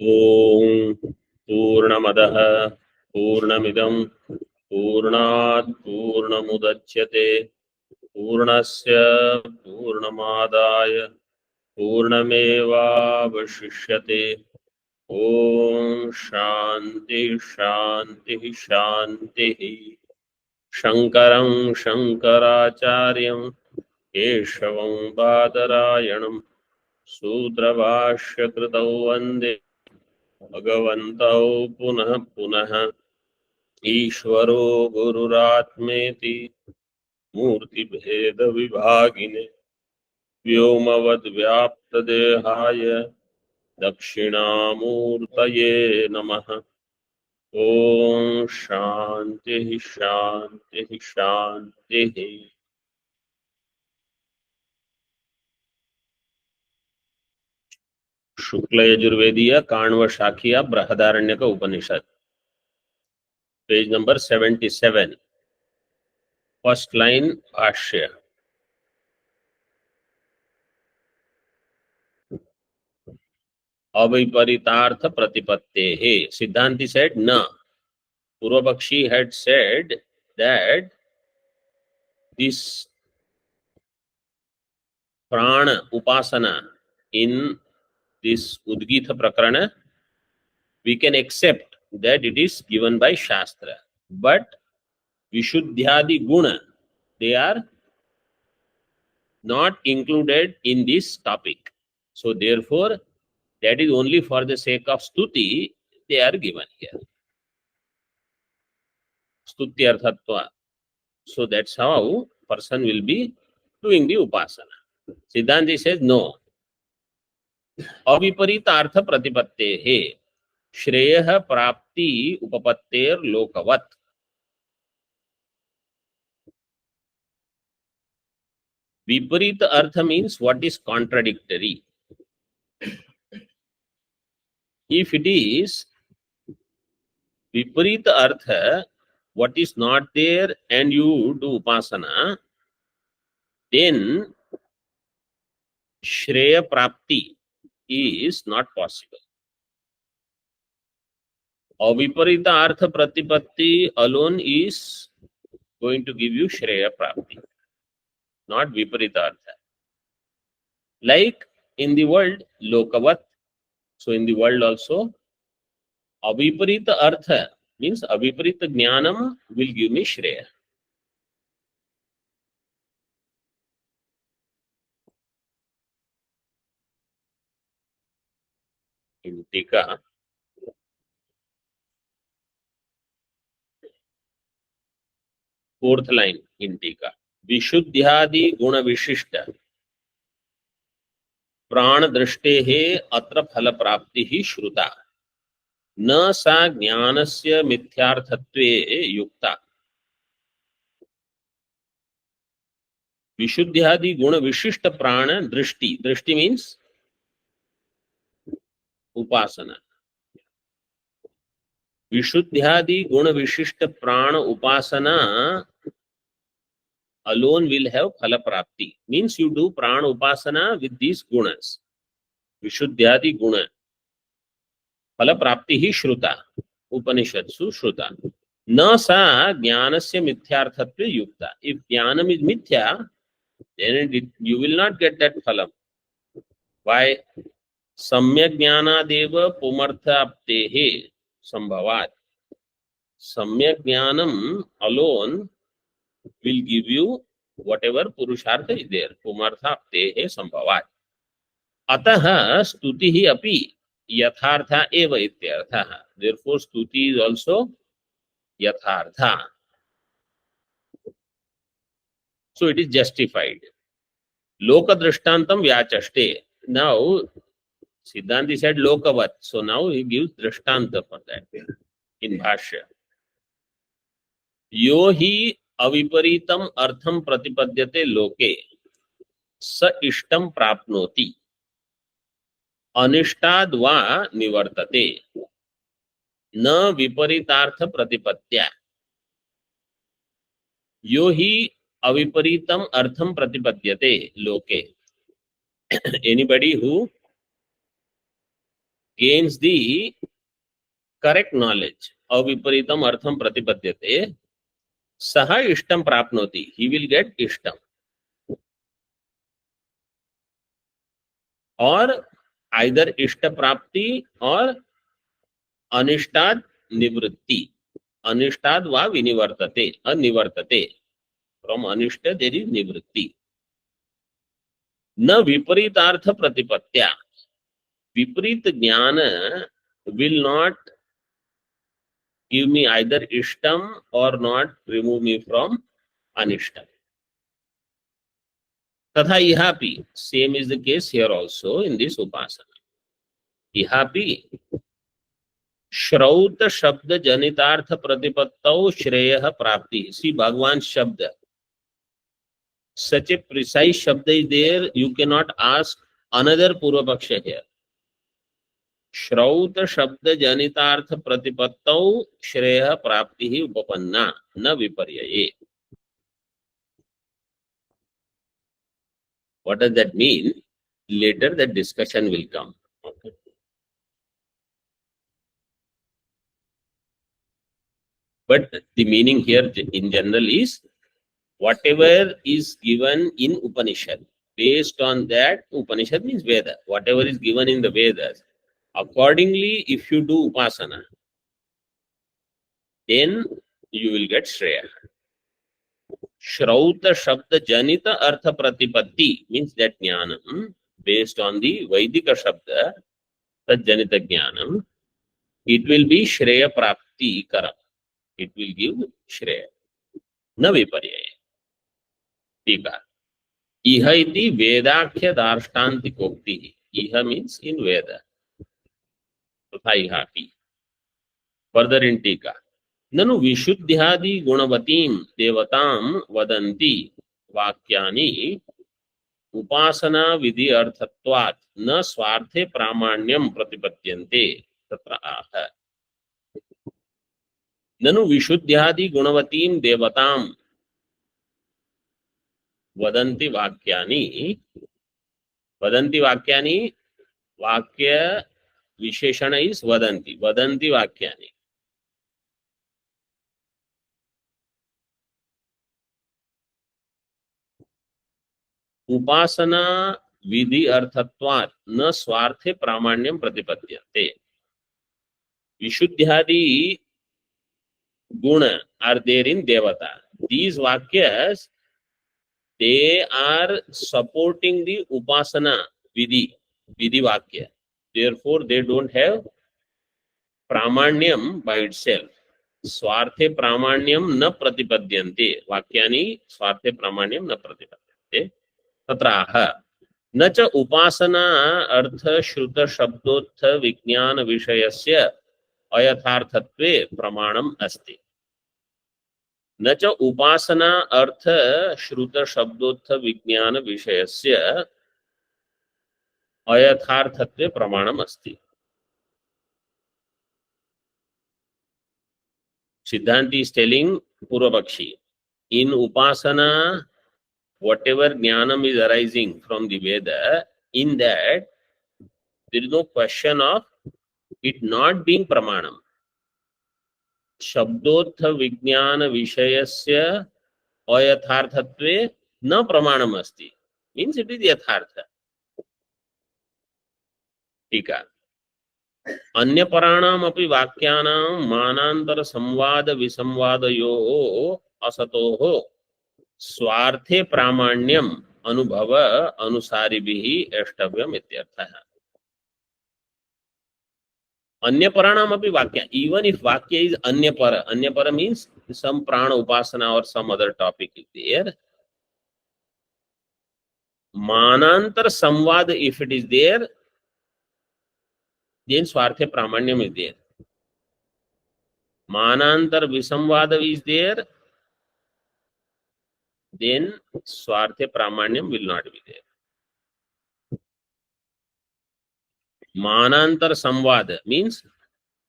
ओम पूर्णमदः पूर्णमिदं पूर्णात् पूर्णमुदच्यते पूर्णस्य पूर्णमादाय पूर्णमेवावशिष्यते। ओम शांति शांति शांति। शंकरं शंकराचार्यं केशवं बादरायणं सूत्रभाष्यकृतौ वन्दे भगवन्तौ पुनः पुनः। ईश्वरो गुरुरात्मेति मूर्तिभेदविभागिने व्योमवद्व्याप्तदेहाय दक्षिणामूर्तये नमः। ओम शांति शांति शांति। शुक्ल यजुर्वेदीय Kanva शाखीय Brihadaranyaka Upanishad, page number 77, first line भाष्य। अविपरीतार्थ प्रतिपत्ते है। सिद्धांति said न. Purvapakshi had said that this prana upasana in this Udgita Prakarana, we can accept that it is given by Shastra. But Vishuddhyadi Guna, they are not included in this topic. So therefore, that is only for the sake of stuti they are given here. Stuti arthatva. So that's how person will be doing the upasana. Siddhanti says no. अविपरीत अर्थ प्रतिपत्ते है श्रेय प्राप्ति उपपत्तेर लोकवत। विपरीत अर्थ means what is contradictory. If it is viparita artha, what is not there, and you do upasana, then shreya prapti is not possible. Aviparita artha pratipatti alone is going to give you shreya prapti, not viparita artha. Like in the world, lokavat. So in the world also, aviparita artha means aviparita jnanam will give me shreya. In Tika, fourth line in Tika, विशुद्ध्यादि गुण विशिष्ट प्राण दृष्टे अत्र फल प्राप्ति ही श्रुता न सा ज्ञानस्य मिथ्यार्थत्वे युक्ता। विशुद्ध्यादि गुण विशिष्ट प्राण दृष्टि, दृष्टि मीन्स उपासना। विशुद्ध्यादि गुण विशिष्ट प्राण उपासना alone will have phala prapti. Means you do prana upasana with these gunas. Vishuddhyadi guna. Phala prapti hi shruta. Upanishadsu shruta. Na sa jnanasya mithyarthatva yukta. If jnanam is mithya, then you will not get that phalam. Why? Samyak jnanadeva pumartha aptehe sambhavat. Samyak jnanam alone will give you whatever purushartha is there. Pumartha aptehe sambhavat. Atah stuti hi api yathartha eva ityartha. Therefore, stuti is also yathartha. So it is justified. Loka drishtantam vyachaste. Now, Siddhanti said lokavat. So now he gives drishtanta for that in bhashya. Yo hi अविपरीतम अर्थम प्रतिपद्यते लोके स इष्टम प्राप्नोति अनिष्टाद् वा निवर्तते न विपरीतार्थ प्रतिपत्त्या। यो हि अविपरीतम अर्थम प्रतिपद्यते लोके, anybody who gains the correct knowledge, aviparitam artham pratipadyate, saha ishtam prapnoti, he will get ishtam. Or either ishta prapti or anishtad nivritti. Anishtad va vinivartate, anivartate. From anishta there is nivritti. Na viparitartha pratipatya. Viparit jnana will not give me either ishtam or not remove me from anishtam. Tatha ihapi. Same is the case here also in this upasana. Ihapi. श्रौत शब्द जनितार्थ प्रतिपत्तौ श्रेयः प्राप्ति. See Bhagwan Shabda. Such a precise Shabda is there, you cannot ask another Purva Paksha here. श्रौत शब्द जनितार्थ प्रतिपत्तौ श्रेयः प्राप्ति उपपन्ना न विपर्यये. What does that mean? Later that discussion will come. Okay. But the meaning here in general is whatever is given in Upanishad, based on that, Upanishad means Veda, whatever is given in the Vedas, accordingly, if you do Upasana, then you will get Shreya. Shrauta Shabda Janita Artha Pratipatti means that Jnanam, based on the Vaidika Shabda, that Janita Jnanam, it will be Shreya Prapti Kara. It will give Shreya. Na viparyaya. Tika. Iha iti Vedakhya Darshtantikokti. Iha means in Veda. Tatha ihati. Further in Tika. Nanu Vishuddhyadi Gunavatim Devatam Vadanti Vakyani Upasana Vidhi Arthatvat Na Swarthe Pramanyam Pratipatyante. Tatra aha. Nanu Vishuddhyadi Gunavatim Devatam Vadanti Vakyani. Vadanti Vakyani. Vakya Visheshana is Vadanti. Vadanti Vakyani. Upasana Vidhi Arthatvat Na Swarthe Pramanyam Pratipatyate. Vishuddhyadi Guna are there in Devata. These Vakyas, they are supporting the Upasana Vidhi Vakya. Therefore, they don't have Pramanyam by itself. Swarthe Pramanyam na pratipadyante. Vakyani Swarthe Pramanyam na pratipadyante. Tatraha. न च उपासना अर्थ श्रुत शब्दोत्थ विज्ञान विषयस्य अयथार्थत्वे प्रमाणम अस्ति. न च उपासना अर्थ श्रुत शब्दोत्थ विज्ञान विषयस्य अयथार्थत्वे प्रमाणम अस्ति. Siddhanti is telling Purvapakshi, in Upasana, whatever jnanam is arising from the Veda, in that there is no question of it not being pramanam. Shabdotha vijnana vishayasya ayatharthatve na pramanam asti. Means it is yathartha. Tika. अन्य पराणाम अपि वाक्यानां मानांतर संवाद विसंवादयोः असतोः स्वार्थे प्रामाण्यम अनुभव अनुसारिभिः एष्टव्यम इत्यर्थः. अन्य पराणाम अपि वाक्य, even if वाक्य is अन्य पर means some prana upasana or some other topic is there. Manantar samvad, if it is there, then Swarthe Pramanyam is there. Manantar Visamvada is there, then Swarthe Pramanyam will not be there. Manantar Samvada means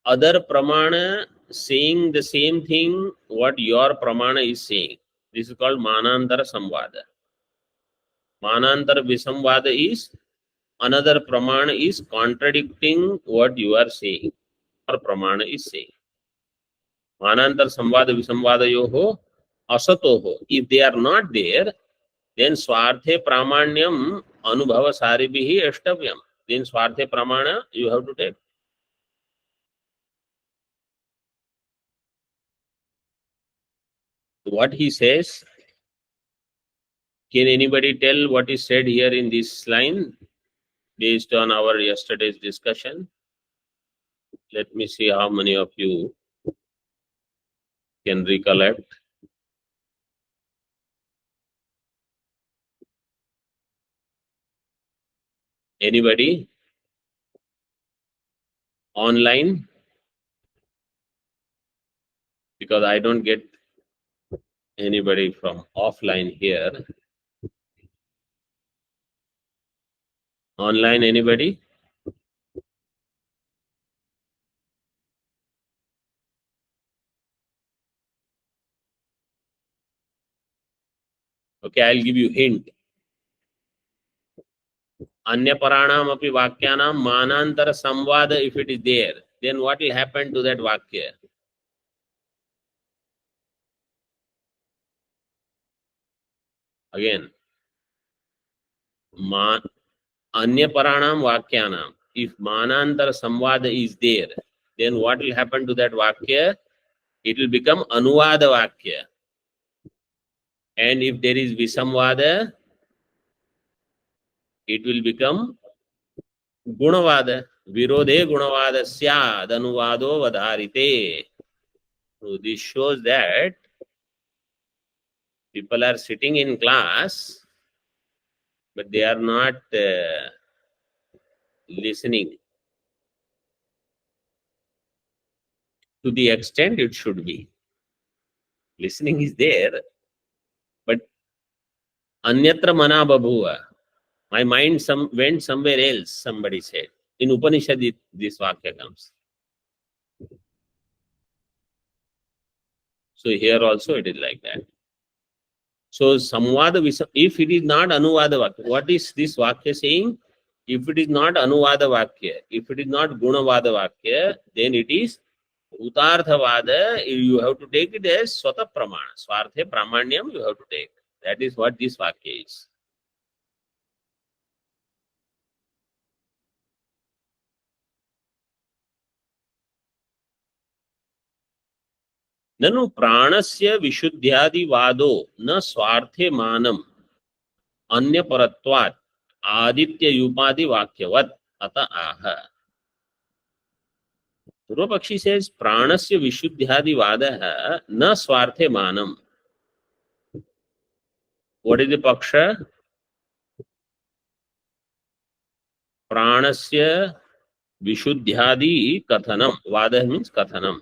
other Pramana saying the same thing what your Pramana is saying. This is called Manantar Samvada. Manantar Visamvada is another pramana is contradicting what you are saying or pramana is saying. Manantar samvada visamvadayoho asatoho. If they are not there, then swarthe pramanyam anubhava saribhihi ashtavyam. Then swarthe pramana you have to take. What he says, can anybody tell what is said here in this line based on our yesterday's discussion? Let me see how many of you can recollect. Anybody online? Because I don't get anybody from offline here. Online, anybody? Okay, I'll give you hint. Anya paranam api vakyanam manantara samvada, if it is there, then what will happen to that vakya? Again, anya paranam vakyanam. If manantara samvada is there, then what will happen to that vakya? It will become anuvada vakya. And if there is visamvada, it will become gunavada. Virodhe gunavada syad anuvado vadharite. So this shows that people are sitting in class, but they are not listening to the extent it should be. Listening is there, but anyatra mana babhuva. My mind went somewhere else, somebody said. In Upanishad, this vakya comes. So here also it is like that. So samvada, if it is not anuvada vakya, what is this vakya saying? If it is not anuvada vakya, if it is not gunavada vakya, then it is utarthavada. You have to take it as swata pramana. Swarthe pramanyam you have to take. That is what this vakya is. ननु प्राणस्य विशुद्ध्यादिवादो न स्वार्थे मानम अन्य परत्वात् आदित्य युपादि वाक्यवत् अत आह. पूर्वपक्षी says प्राणस्य विशुद्ध्यादिवादः न स्वार्थे मानम. What is the paksha? प्राणस्य विशुद्ध्यादि कथनम. वादः means कथनम.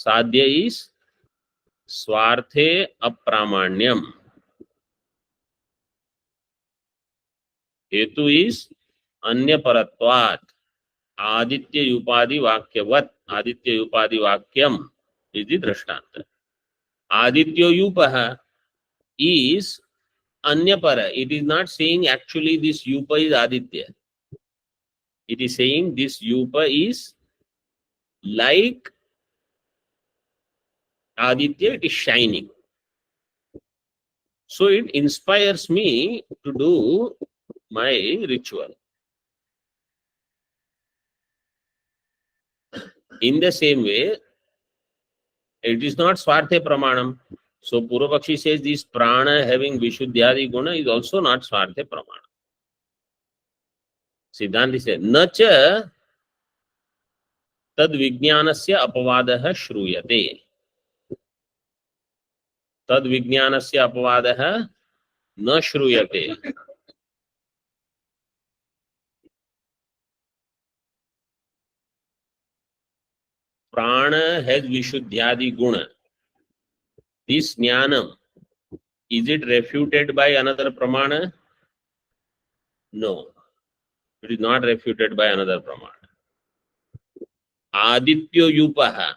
साध्य is स्वार्थे अप्रामाण्यम. हेतु is अन्य परत्वात् आदित्य युपादि वाक्यवत्. आदित्य युपादि वाक्यम is the दृष्टांत. आदित्यो युपः is anyapara. It is not saying actually this yupa is aditya. It is saying this yupa is like aditya, it is shining. So it inspires me to do my ritual. In the same way, it is not swarthe pramanam. So Purvapakshi says this prana having vishuddhyadi guna is also not swarthe pramana. Siddhanti says, nacha tad vijnanasya apavadaha shruyate. Tad vijnanasya apavadaha na shruyate. Prana has vishuddhyadi guna. This jnanam, is it refuted by another pramana? No. It is not refuted by another pramana. Adityo yupaha.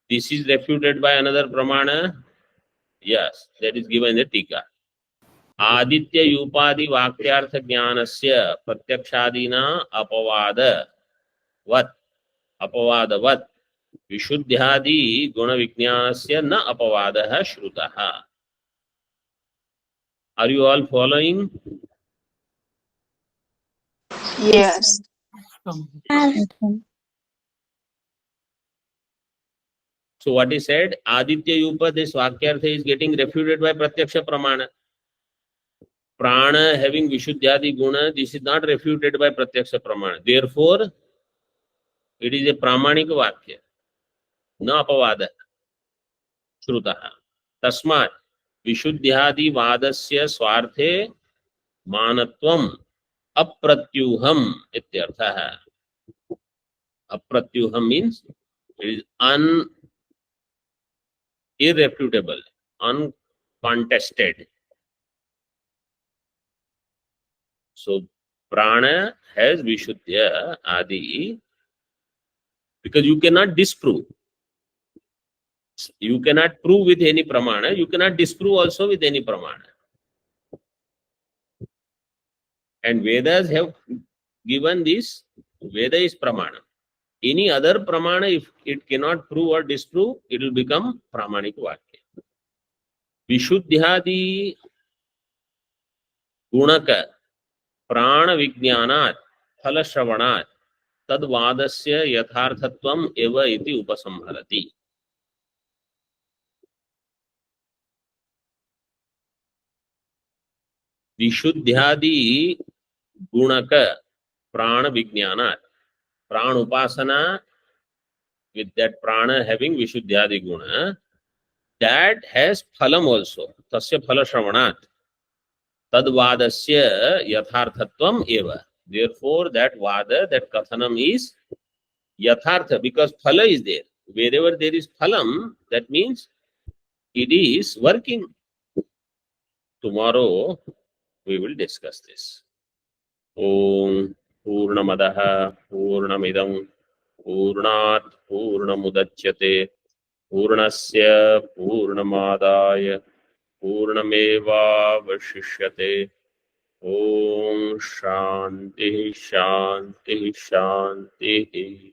This is refuted by another pramana? Yes, that is given in the Tika. आदित्ययूपादि वाक्यार्थ ज्ञानस्य प्रत्यक्षादिना अपवादवत् विशुद्ध्यादि गुण विज्ञानस्य न अपवादः श्रुतः. Are you all following? Yes. So what is said? Aditya Yupa, this Vakyartha is getting refuted by Pratyaksha Pramana. Prana having Vishuddhyadi Guna, this is not refuted by Pratyaksha Pramana. Therefore, it is a Pramanik Vakya. Na Apavada. Shrutaha. Tasmat. Vishuddhyadi Vadasya Swarthe Manatvam Apratyuham Ityartha. Apratyuham means it is irrefutable, uncontested. So prana has Vishuddhya Adi because you cannot disprove. You cannot prove with any pramana. You cannot disprove also with any pramana. And Vedas have given this. Veda is pramana. Any other pramana, if it cannot prove or disprove, it will become pramanik vakya. Vishuddhyadi gunaka prana vijnanat phala shravanat tad vadasya yatharthatvam eva iti upasamharati. Vishuddhyadi gunaka prana vijnanat. Prana upasana with that prana having Vishuddhyadi guna, that has phalam also. Tasya phala shravanat. Tad vadasya yatharthatvam eva. Therefore, that vada, that kathanam is yathartha because phala is there. Wherever there is phalam, that means it is working. Tomorrow we will discuss this. Om Purnamadaha Purnamidam Purnat Purnamudachyate Purnasya Purnamadaya Purnamevavashishyate. Om Shanti Shanti Shanti.